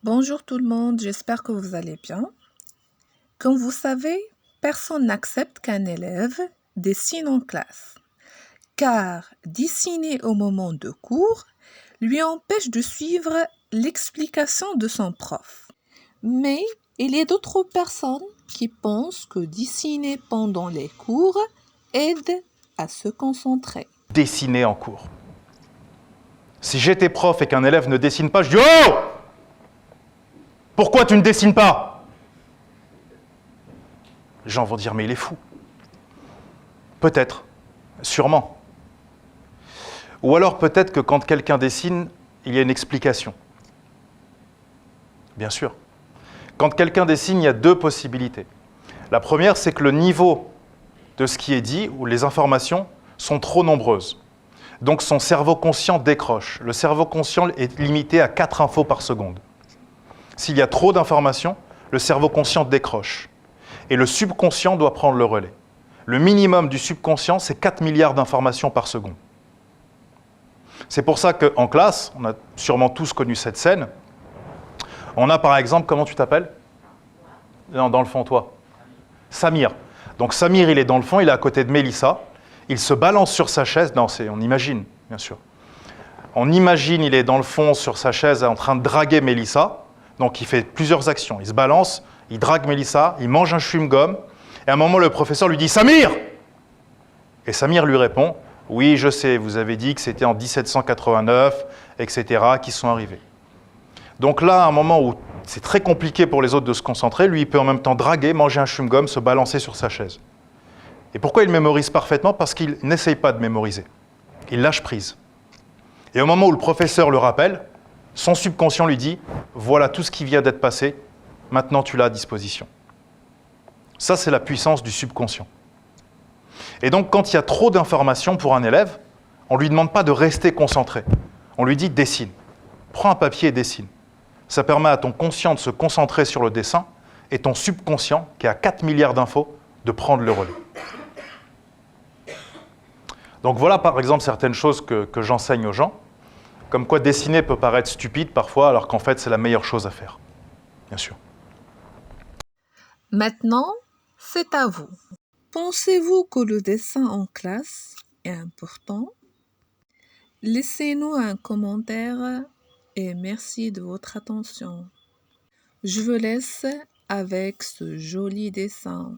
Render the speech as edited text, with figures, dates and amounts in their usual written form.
Bonjour tout le monde, j'espère que vous allez bien. Comme vous savez, personne n'accepte qu'un élève dessine en classe, car dessiner au moment de cours lui empêche de suivre l'explication de son prof. Mais il y a d'autres personnes qui pensent que dessiner pendant les cours aide à se concentrer. Dessiner en cours. Si j'étais prof et qu'un élève ne dessine pas, je dis « Oh ! Pourquoi tu ne dessines pas ?» Les gens vont dire « Mais il est fou. » Peut-être, sûrement. Ou alors peut-être que quand quelqu'un dessine, il y a une explication. Bien sûr. Quand quelqu'un dessine, il y a deux possibilités. La première, c'est que le niveau de ce qui est dit, ou les informations, sont trop nombreuses. Donc son cerveau conscient décroche. Le cerveau conscient est limité à 4 infos par seconde. S'il y a trop d'informations, le cerveau conscient décroche. Et le subconscient doit prendre le relais. Le minimum du subconscient, c'est 4 milliards d'informations par seconde. C'est pour ça qu'en classe, on a sûrement tous connu cette scène. On a par exemple, comment tu t'appelles? Dans le fond, toi. Samir. Donc Samir, il est dans le fond, il est à côté de Mélissa. Il se balance sur sa chaise. Non, on imagine, bien sûr. On imagine, il est dans le fond sur sa chaise en train de draguer Mélissa. Donc il fait plusieurs actions. Il se balance, il drague Mélissa, il mange un chewing-gum. Et à un moment, le professeur lui dit « Samir !» Et Samir lui répond « Oui, je sais, vous avez dit que c'était en 1789, etc., qui sont arrivés. » Donc là, à un moment où c'est très compliqué pour les autres de se concentrer, lui, il peut en même temps draguer, manger un chewing-gum, se balancer sur sa chaise. Et pourquoi il mémorise parfaitement? Parce qu'il n'essaye pas de mémoriser. Il lâche prise. Et au moment où le professeur le rappelle, son subconscient lui dit « Voilà tout ce qui vient d'être passé, maintenant tu l'as à disposition. » Ça, c'est la puissance du subconscient. Et donc, quand il y a trop d'informations pour un élève, on ne lui demande pas de rester concentré. On lui dit « Dessine. Prends un papier et dessine. » Ça permet à ton conscient de se concentrer sur le dessin et ton subconscient, qui a 4 milliards d'infos, de prendre le relais. Donc voilà par exemple certaines choses que j'enseigne aux gens, comme quoi dessiner peut paraître stupide parfois, alors qu'en fait c'est la meilleure chose à faire, bien sûr. Maintenant, c'est à vous. Pensez-vous que le dessin en classe est important? Laissez-nous un commentaire et merci de votre attention. Je vous laisse avec ce joli dessin.